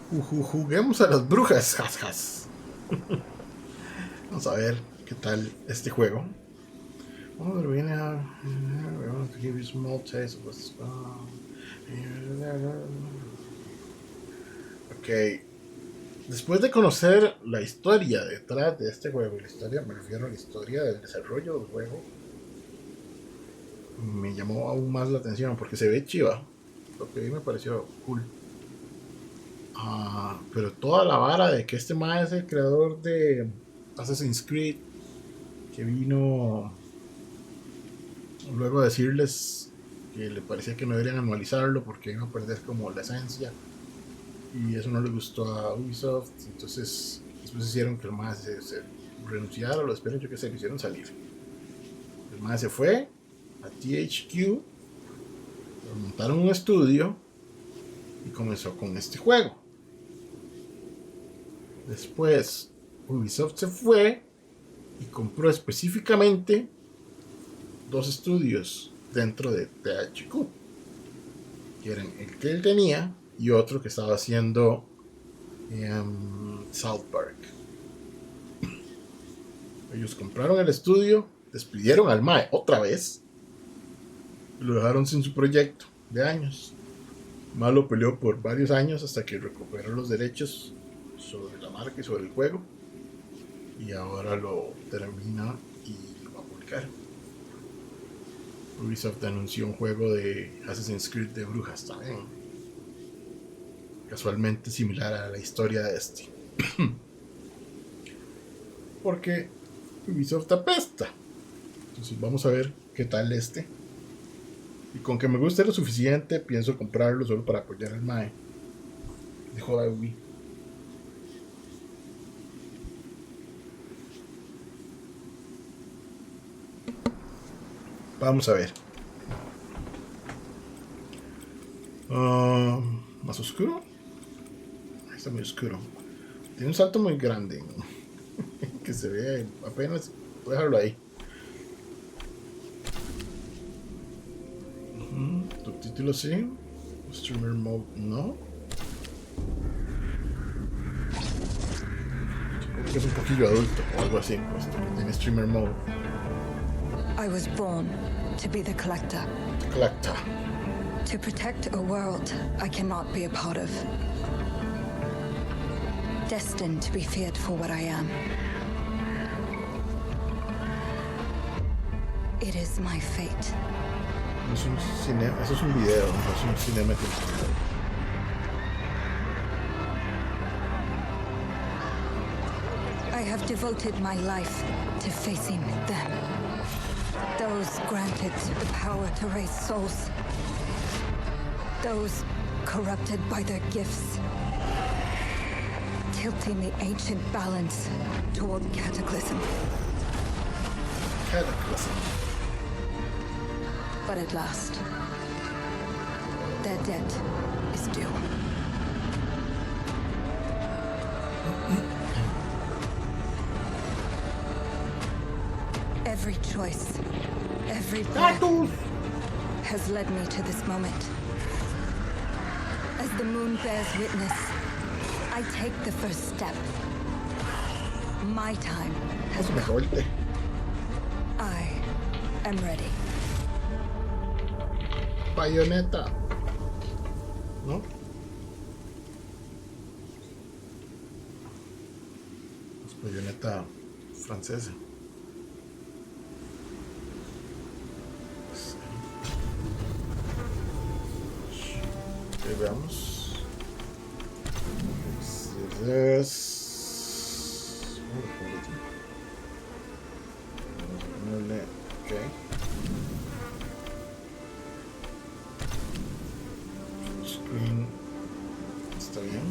Juguemos a las brujas, jas. Vamos a ver qué tal este juego. Oh, viene a... We want to give you small taste of what's... Ok. Después de conocer la historia detrás de este juego, la historia, me refiero a la historia del desarrollo del juego, me llamó aún más la atención porque se ve chiva. Lo que vi me pareció cool. Pero toda la vara de que este mae es el creador de Assassin's Creed, que vino luego a decirles que le parecía que no deberían anualizarlo porque iba a perder como la esencia, y eso no le gustó a Ubisoft. Entonces después hicieron que el mae se renunciara, lo espero yo que se lo hicieron salir. El mae se fue a THQ, montaron un estudio y comenzó con este juego. Después Ubisoft se fue y compró específicamente 2 estudios dentro de THQ, que eran el que él tenía y otro que estaba haciendo South Park. Ellos compraron el estudio, despidieron al mae otra vez y lo dejaron sin su proyecto de años. Mae lo peleó por varios años hasta que recuperó los derechos sobre la marca y sobre el juego, y ahora lo termina y lo va a publicar. Ubisoft anunció un juego de Assassin's Creed de brujas también, casualmente similar a la historia de este. Porque Ubisoft apesta. Entonces vamos a ver qué tal este. Y con que me guste lo suficiente, pienso comprarlo solo para apoyar al mae de joda Ubi. Vamos a ver. Más oscuro. Está muy oscuro. Tiene un salto muy grande que se ve apenas. Voy a dejarlo ahí. Subtítulo sí. Streamer mode no. Supongo que es un poquillo adulto o algo así, puesto que tiene streamer mode. I was born to be the collector. Collector. To protect a world I cannot be a part of. Destined to be feared for what I am. It is my fate. Es un cine, eso es un video, no es un cinemático. I have devoted my life to facing them. Those granted the power to raise souls. Those corrupted by their gifts. Tilting the ancient balance toward cataclysm. Cataclysm. But at last, their debt is due. Every choice, every breath has led me to this moment. As the moon bears witness, I take the first step. My time has come. I am ready. Bayonetta. ¿No? Es bayoneta francesa. Ok, veamos. Ok. Screen está bien.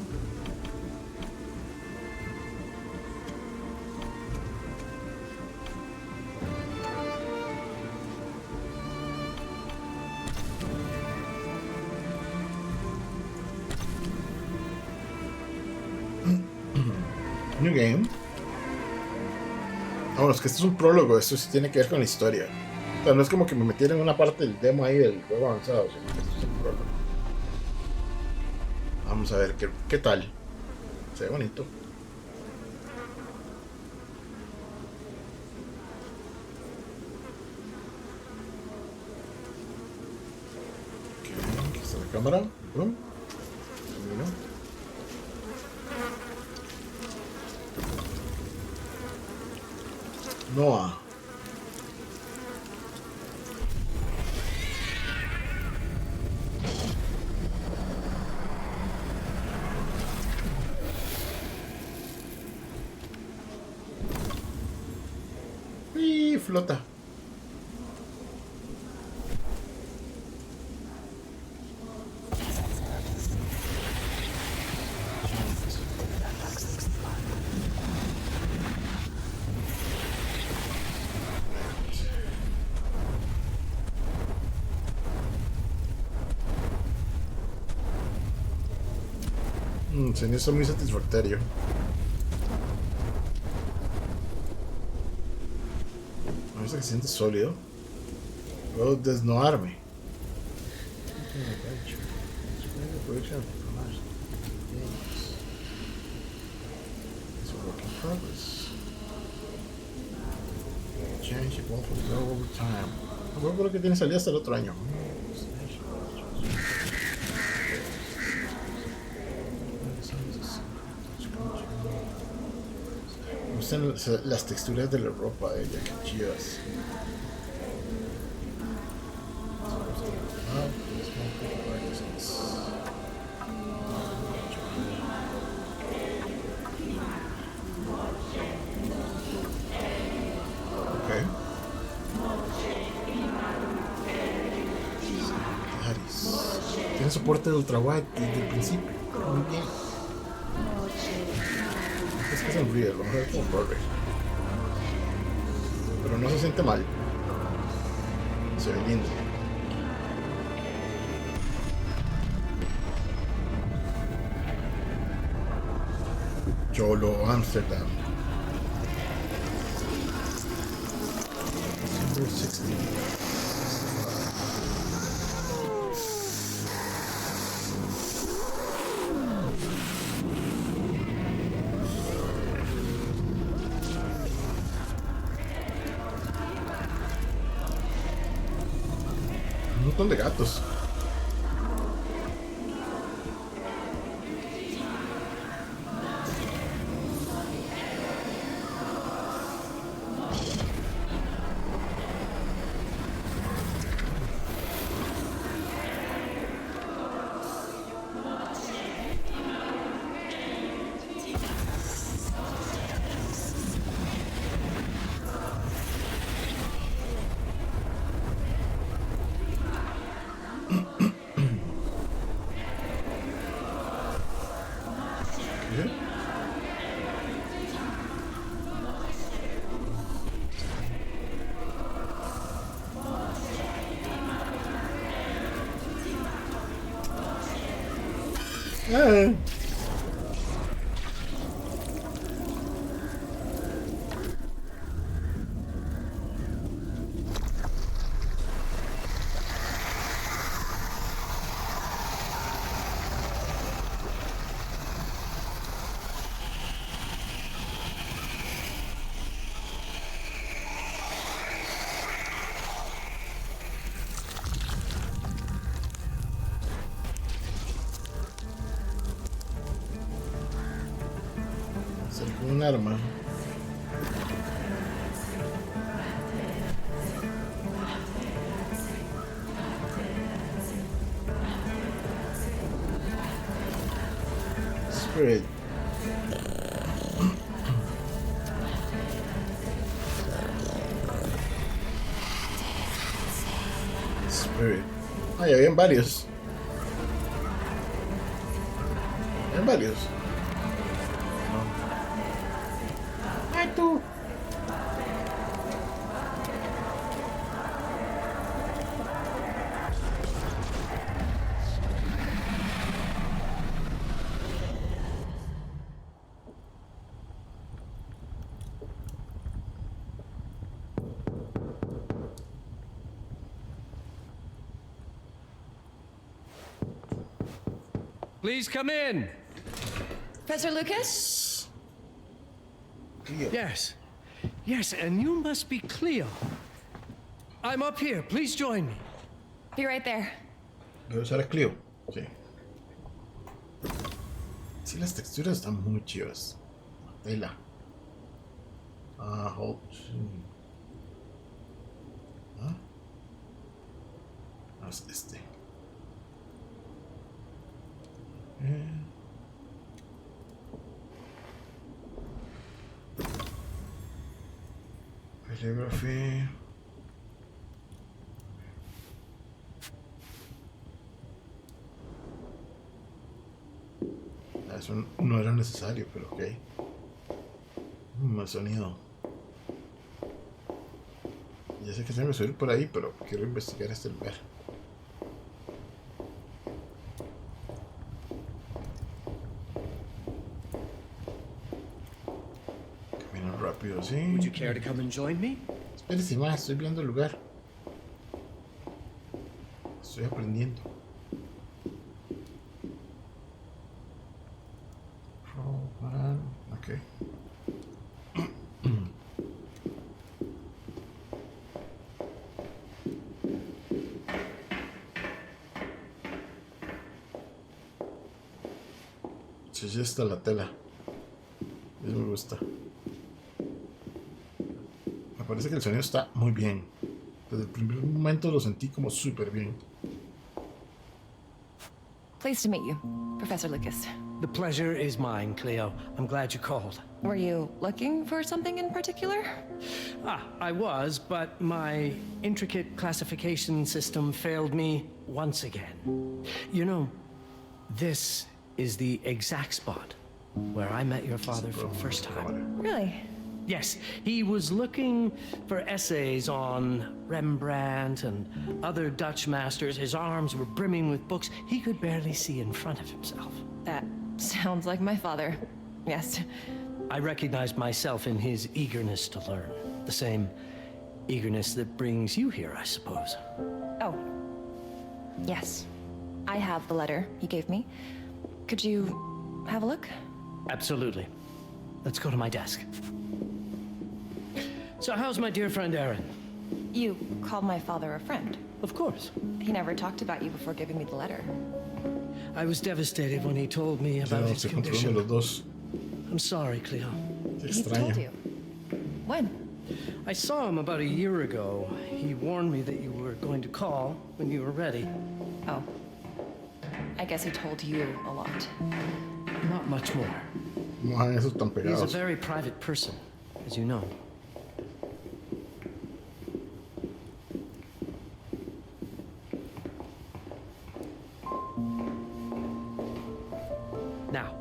New game. Bueno, es que esto es un prólogo, esto sí tiene que ver con la historia. O sea, no es como que me metieran en una parte del demo ahí del juego avanzado, sino que esto es un prólogo. Vamos a ver qué tal. Se ve bonito. Ok, aquí está la cámara. Boom. Noah. Y flota. Se me hizo muy satisfactorio. A veces que se siente sólido. Puedo desnudarme. It's a work in progress. Change it won't grow over time. Yo creo que tiene salida hasta el otro año. Me gustan las texturas de la ropa de ella, que chidas. Tiene soporte de ultra wide desde el principio. Muy bien. Es que sonríe, vamos a ver cómo corre. Pero no se siente mal. Se ve lindo. Cholo, Amsterdam. December 16. Un montón de gatos. Un arma. Spirit. Spirit. Ay, habían varios. Habían varios. Ay, tú. Please come in. Professor Lucas? Cleo. Yes, and you must be Cleo. I'm up here. Please join me. Be right there. Debe ser a Cleo. Sí. Sí, las texturas están muy chivas. Tela. Hold. ¿Ah? Es este. Calligraphy. Eso no era necesario, pero ok. El sonido. Ya sé que tengo que subir por ahí, pero quiero investigar este lugar. Camino rápido, sí. Would you care to come and join me? Espérese más, estoy viendo el lugar. Estoy aprendiendo. Ok. Sí, ya está la tela. Eso me gusta. Me parece que el sonido está muy bien. Desde el primer momento lo sentí como súper bien. Pleased to meet you, Professor Lucas. The pleasure is mine, Cleo. I'm glad you called. Were you looking for something in particular? I was, but my intricate classification system failed me once again. You know, this is the exact spot where I met your father for the first time. Really? Yes, he was looking for essays on Rembrandt and other Dutch masters. His arms were brimming with books. He could barely see in front of himself. That sounds like my father. Yes. I recognized myself in his eagerness to learn. The same eagerness that brings you here, I suppose. Oh. Yes. I have the letter he gave me. Could you have a look? Absolutely. Let's go to my desk. So how's my dear friend Aaron? You called my father a friend. Of course. He never talked about you before giving me the letter. I was devastated when he told me about his condition. Los dos. I'm sorry, Cleo. He told you. When? I saw him about a year ago. He warned me that you were going to call when you were ready. Oh. I guess he told you a lot. Not much more. No hagan eso tan He's a pegados. very private person, as you know. Now,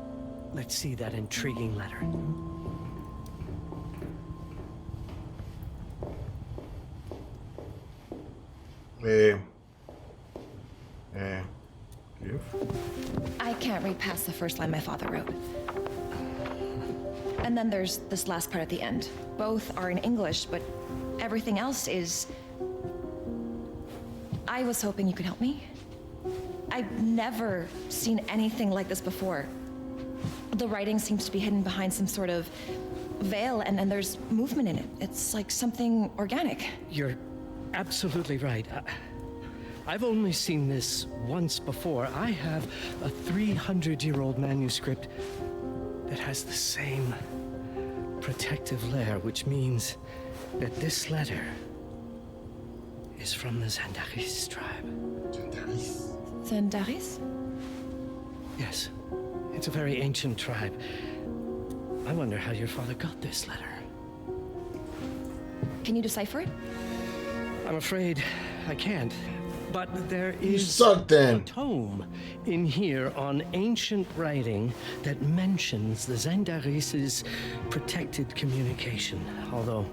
let's see that intriguing letter. I can't read past the first line my father wrote. And then there's this last part at the end. Both are in English, but everything else is... I was hoping you could help me. I've never seen anything like this before. The writing seems to be hidden behind some sort of veil, and there's movement in it. It's like something organic. You're absolutely right. I've only seen this once before. I have a 300-year-old manuscript that has the same protective layer, which means that this letter is from the Zandaris tribe. Zandaris? Yes, it's a very ancient tribe. I wonder how your father got this letter. Can you decipher it? I'm afraid I can't. But there is suck a then. tome in here on ancient writing that mentions the Zandaris' protected communication. Although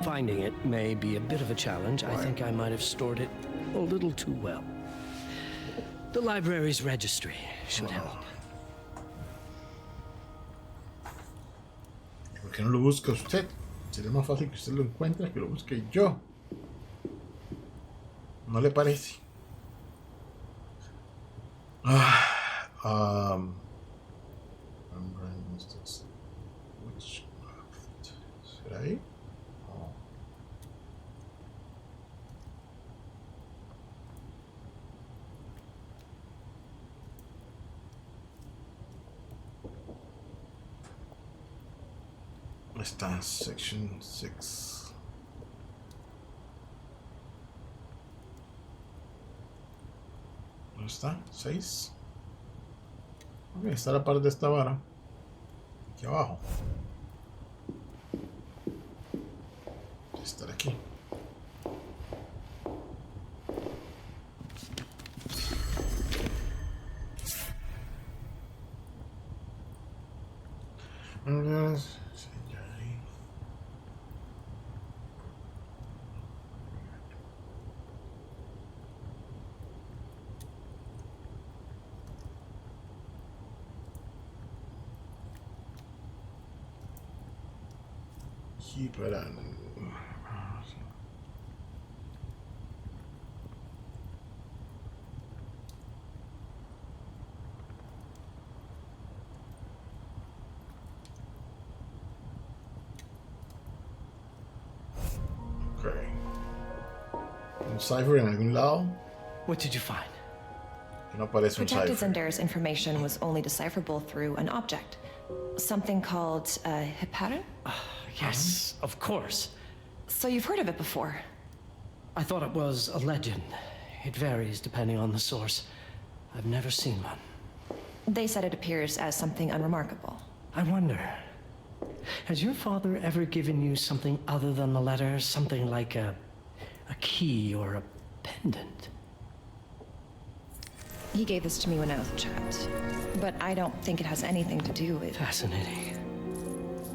finding it may be a bit of a challenge, I think I might have stored it a little too well. The library's registry should help. ¿Por qué no lo busca usted? Sería más fácil que usted lo encuentre que lo busque yo. ¿No le parece? A Esto es Witchcraft. ¿Será ahí? No. Está Section 6. ¿Dónde está? 6. Ok, está la parte de esta vara. Aquí abajo. Estar aquí. Aquí para... Ok. Un cipher en algún lado. What did you find? Que no aparece un Protected cipher. Zendar's information was only decipherable through an object. Something called a heparin? Yes, of course. So you've heard of it before? I thought it was a legend. It varies depending on the source. I've never seen one. They said it appears as something unremarkable. I wonder, has your father ever given you something other than the letter? Something like a key or a pendant? He gave this to me when I was a child. But I don't think it has anything to do with... Fascinating.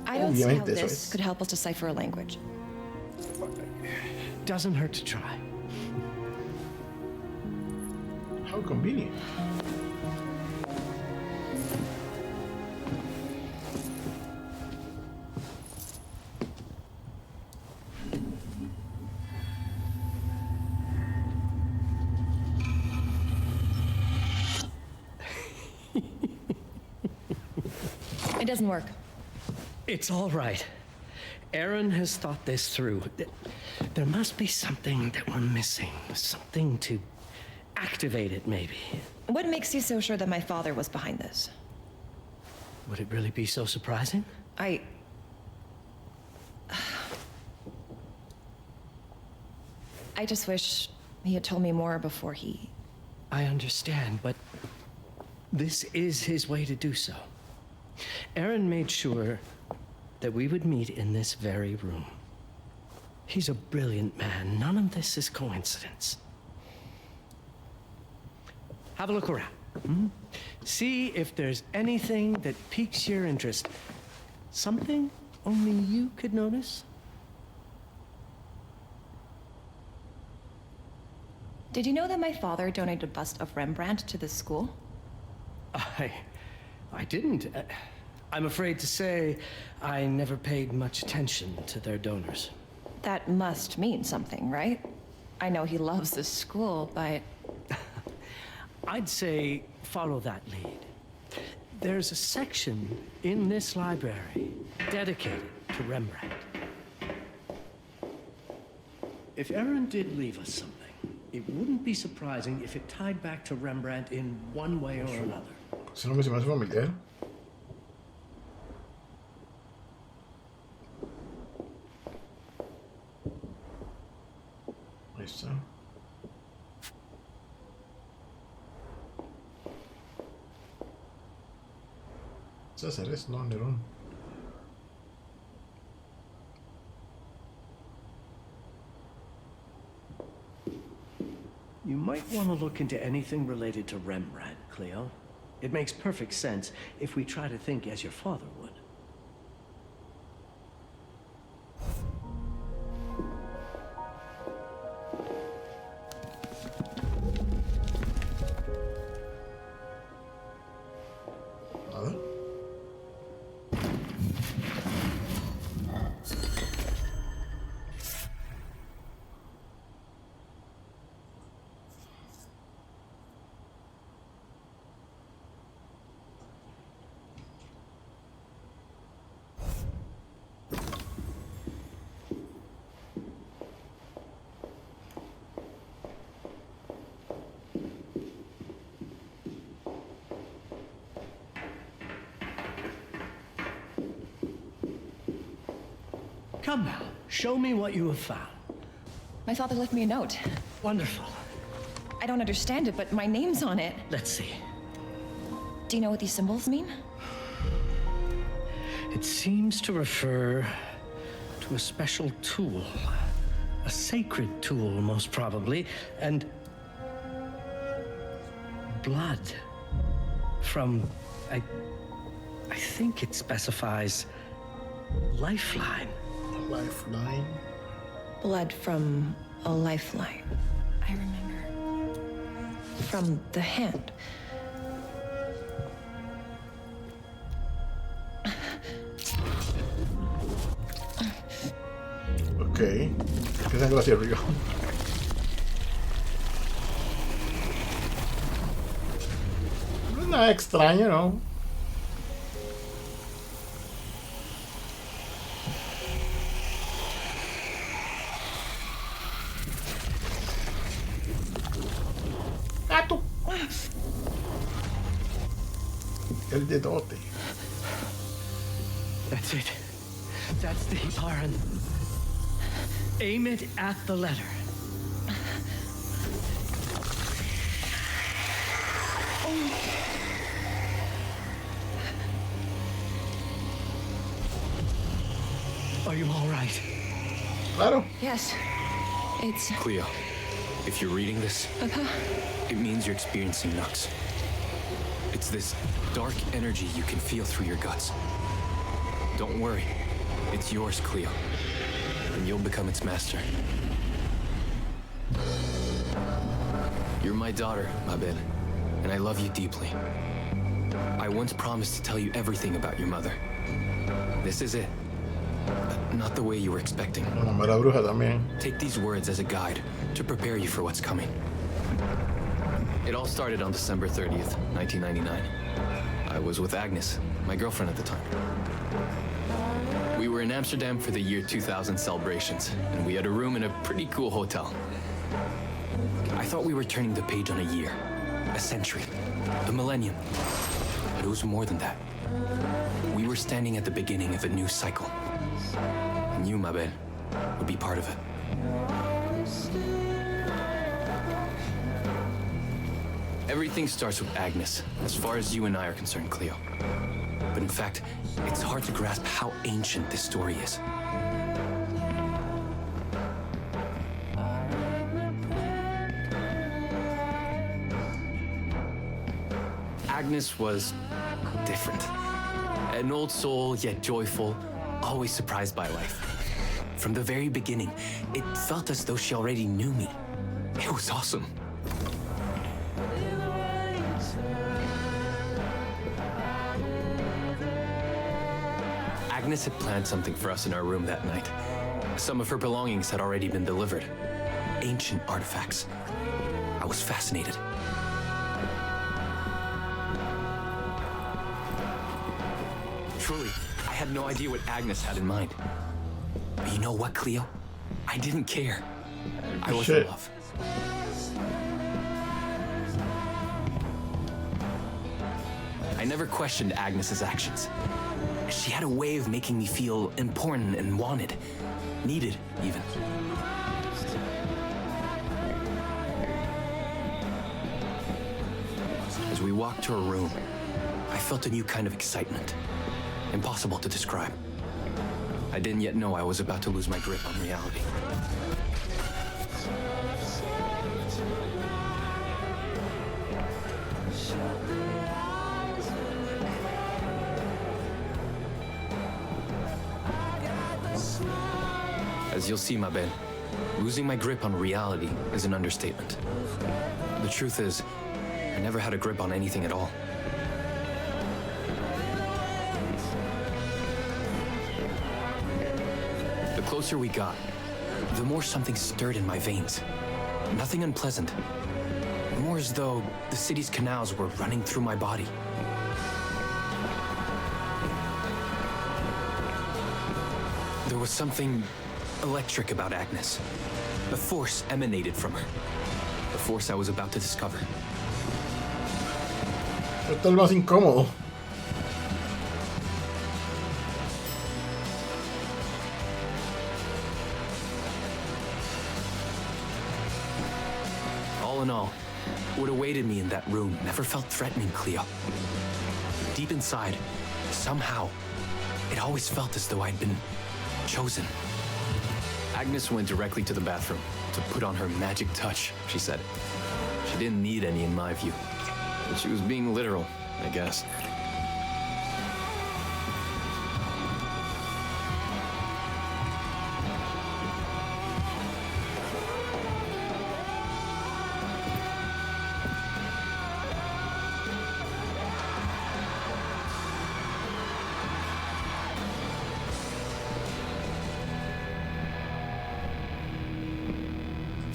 I don't see how Obviamente, eso this es. could help us decipher a language. Doesn't hurt to try. How convenient. It doesn't work. It's all right. Aaron has thought this through. There must be something that we're missing. Something to activate it, maybe. What makes you so sure that my father was behind this? Would it really be so surprising? I just wish he had told me more before he... I understand, but this is his way to do so. Aaron made sure that we would meet in this very room. He's a brilliant man. None of this is coincidence. Have a look around. See if there's anything that piques your interest. Something only you could notice. Did you know that my father donated a bust of Rembrandt to this school? I didn't. I'm afraid to say I never paid much attention to their donors. That must mean something, right? I know he loves this school, but... I'd say follow that lead. There's a section in this library dedicated to Rembrandt. If Aaron did leave us something, it wouldn't be surprising if it tied back to Rembrandt in one way or another. Ese nombre se me hace familiar. Ahí está. César es, no, Nerón. You might want to look into anything related to Rembrandt, Cleo. It makes perfect sense if we try to think as your father would. Nada. Come now, show me what you have found. My father left me a note. Wonderful. I don't understand it, but my name's on it. Let's see. Do you know what these symbols mean? It seems to refer to a special tool. A sacred tool, most probably, and blood from, I think it specifies lifeline. Lifeline. Blood from a lifeline. I remember. From the hand. Ok. ¿Qué sangre hacia arriba? No es nada extraño, ¿no? ¡Gato! El dedote. That's it. That's the Baron. Aim it at the letter. Are you all right? Claro. Yes. It's... Cleo, if you're reading this, Papa? it means you're experiencing Nux. It's this dark energy you can feel through your guts. Don't worry. It's yours, Cleo. And you'll become its master. You're my daughter, Mabel, and I love you deeply. I once promised to tell you everything about your mother. This is it. But not the way you were expecting. La mamá era bruja también. Take these words as a guide to prepare you for what's coming. It all started on December 30th, 1999. I was with Agnes, my girlfriend at the time. We were in Amsterdam for the year 2000 celebrations, and we had a room in a pretty cool hotel. I thought we were turning the page on a year, a century, a millennium. But it was more than that. We were standing at the beginning of a new cycle. And you, Mabel, would be part of it. Everything starts with Agnes, as far as you and I are concerned, Cleo. But in fact, it's hard to grasp how ancient this story is. Agnes was different. An old soul, yet joyful, always surprised by life. From the very beginning, it felt as though she already knew me. It was awesome. Agnes had planned something for us in our room that night. Some of her belongings had already been delivered. Ancient artifacts. I was fascinated. Truly, I had no idea what Agnes had in mind. But you know what, Cleo? I didn't care. I was in love. I never questioned Agnes's actions. She had a way of making me feel important and wanted. Needed, even. As we walked to her room, I felt a new kind of excitement. Impossible to describe. I didn't yet know I was about to lose my grip on reality. As you'll see, Mabel, losing my grip on reality is an understatement. The truth is, I never had a grip on anything at all. The closer we got, the more something stirred in my veins. Nothing unpleasant. More as though the city's canals were running through my body. There was something electric about Agnes. A force emanated from her. A force I was about to discover. Esto es lo más incómodo. in all, what awaited me in that room never felt threatening, Cleo. Deep inside, somehow, it always felt as though I'd been chosen. Agnes went directly to the bathroom to put on her magic touch, she said. She didn't need any in my view, but she was being literal, I guess.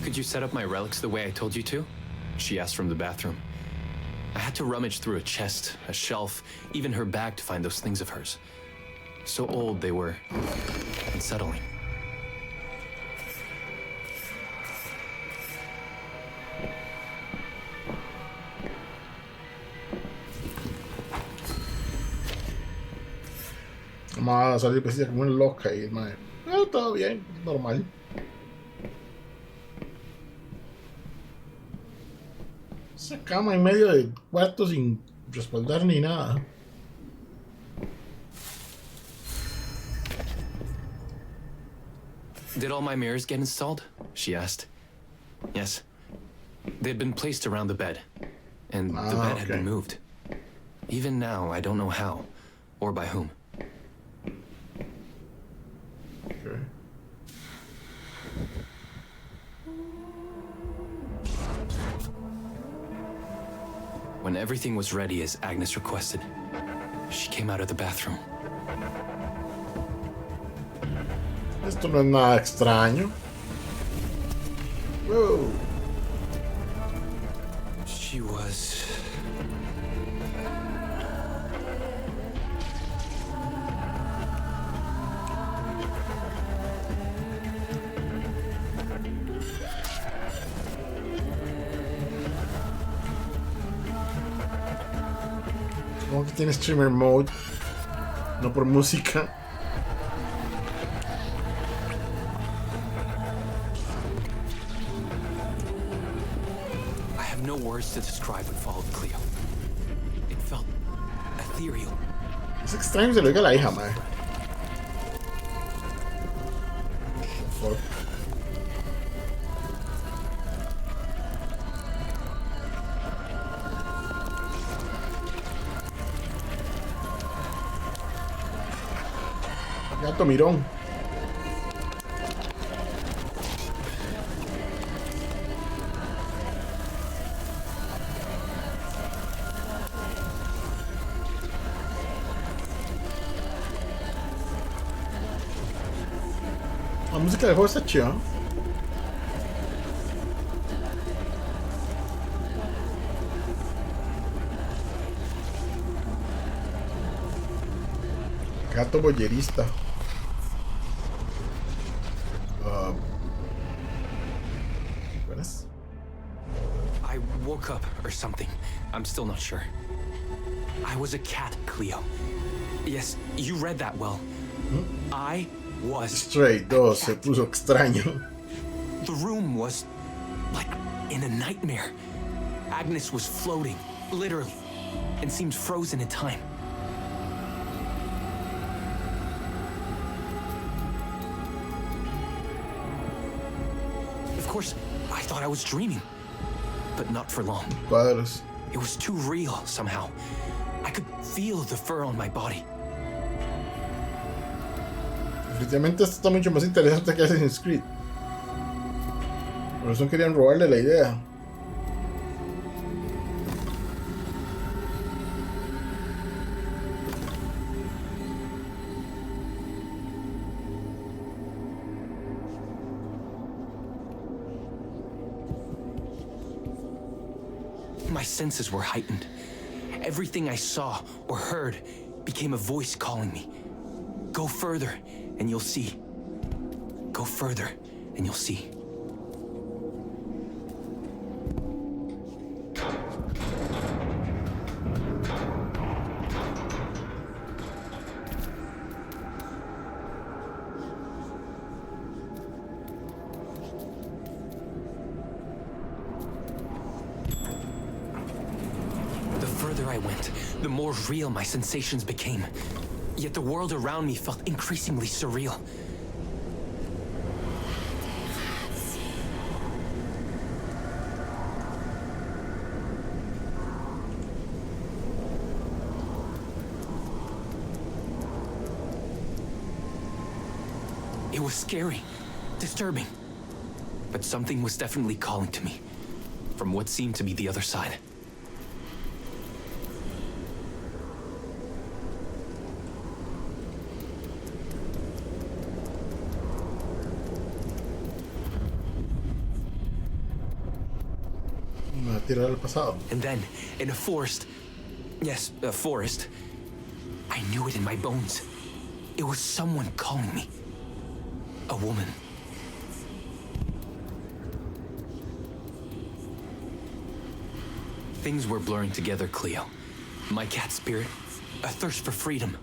Could you set up my relics the way I told you to? She asked from the bathroom. I had to rummage through a chest, a shelf, even her bag to find those things of hers. So old they were unsettling. Vamos a salir pues como una loca y madre. Todo bien, normal. Esa cama en medio del cuarto sin respaldar ni nada. Did all my mirrors get installed? She asked. Yes. They'd been placed around the bed, and the bed had been moved. Even now, I don't know how, or by whom. Okay. When everything was ready as Agnes requested, she came out of the bathroom. Esto no es nada extraño. Whoa. She was... Como que tiene streamer mode, no por música. I have no words to describe what followed, Cleo. It felt ethereal. Es extraño que se lo diga a la hija, madre. Fuck. Gato mirón. La música del juego está chida, ¿no? Gato boyerista. What is? I woke up or something. I'm still not sure. I was a cat, Cleo. Yes, you read that well. I was Stray 2 se puso extraño. The room was like in a nightmare. Agnes was floating, literally, and seemed frozen in time. Of course, I thought I was dreaming, but not for long. Cuadros. It was too real somehow. I could feel the fur on my body. Definitivamente esto está mucho más interesante que Assassin's Creed. Por eso querían robarle la idea. My senses were heightened. Everything I saw or heard became a voice calling me. Go further, and you'll see. Go further, and you'll see. further I went, the more real my sensations became. Yet the world around me felt increasingly surreal. It was scary, disturbing. But something was definitely calling to me, from what seemed to be the other side. Una tirada al pasado. And then, in a forest, yes, a forest, I knew it in my bones. It was someone calling me. A woman. Things were blurring together, Cleo. My cat spirit, a thirst for freedom,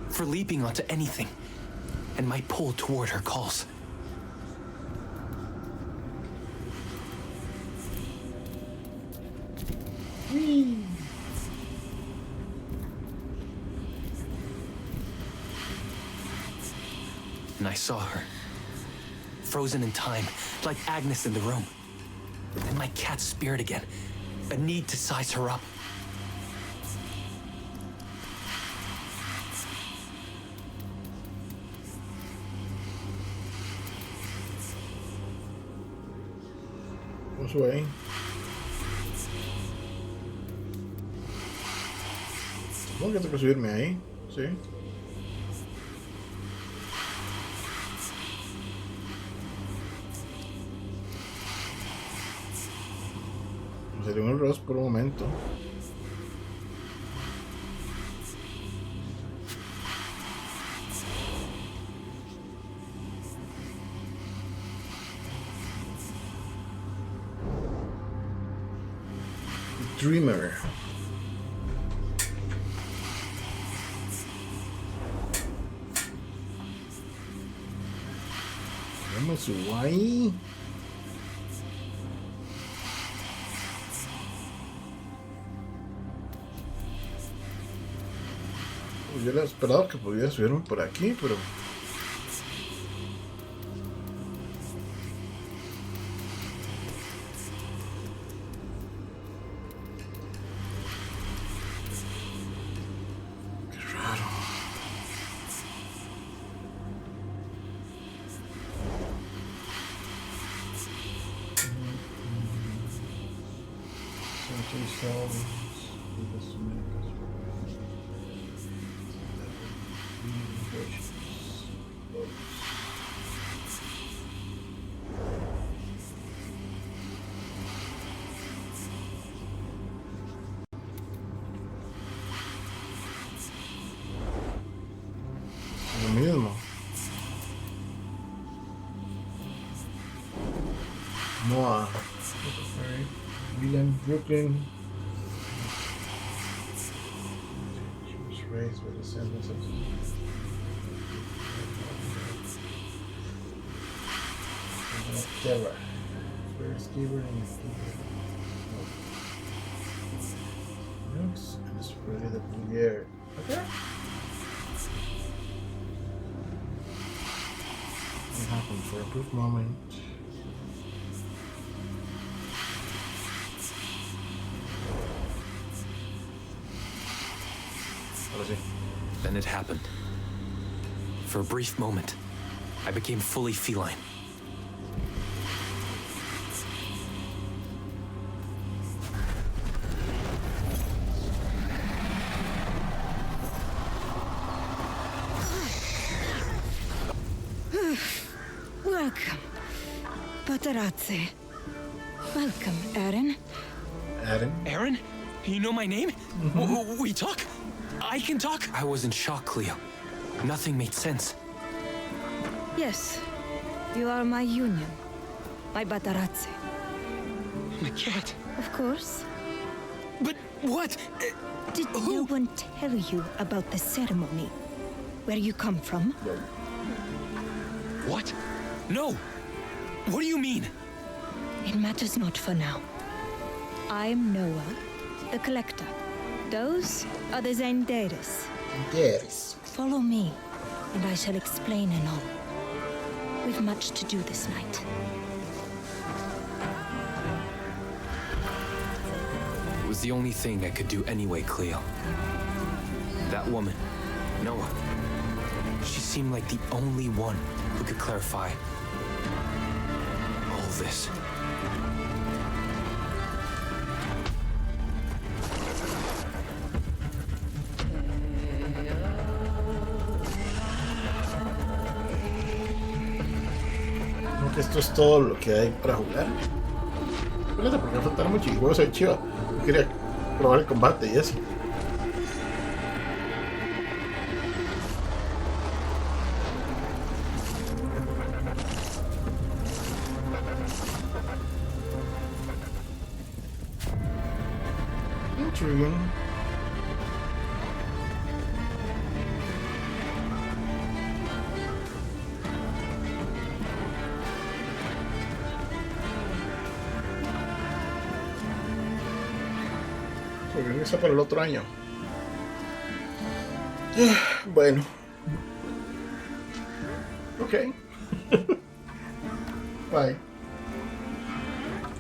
for leaping onto anything, and my pull toward her calls. And I saw her, frozen in time, like Agnes in the room. And my cat's spirit again, a need to size her up. ¿Cómo sube ahí? Supongo que tengo que subirme ahí, sí. Me salió un error por un momento. Dreamer. ¿Cómo me subo ahí? Pues yo le he esperado que pudiera subirme por aquí, pero... Qué raro. Lo mismo. Noah. William Brooklyn. She was raised with a semblance of terror. First giver and looks and spread the blue air. Okay. It happened for a brief moment. Then it happened. For a brief moment, I became fully feline. Welcome, Paparazzi. Welcome, Aaron. Aaron? Aaron? You know my name? We talk? I can talk? I was in shock, Cleo. Nothing made sense. Yes, you are my union, my Paparazzi. My cat? Of course. But what? Did no one tell you about the ceremony? Where you come from? What? No! What do you mean? It matters not for now. I'm Noah, the Collector. Those are the Zenderes. Yes. Follow me, and I shall explain and all. We've much to do this night. It was the only thing I could do anyway, Cleo. That woman, Noah, she seemed like the only one who could clarify all this. Creo que esto es todo lo que hay para jugar. Fíjate, porque faltaron mucho. Y juego se ve chido. Yo quería probar el combate y eso. Intriguing. Regresa para el otro año. Bueno. Ok. Bye.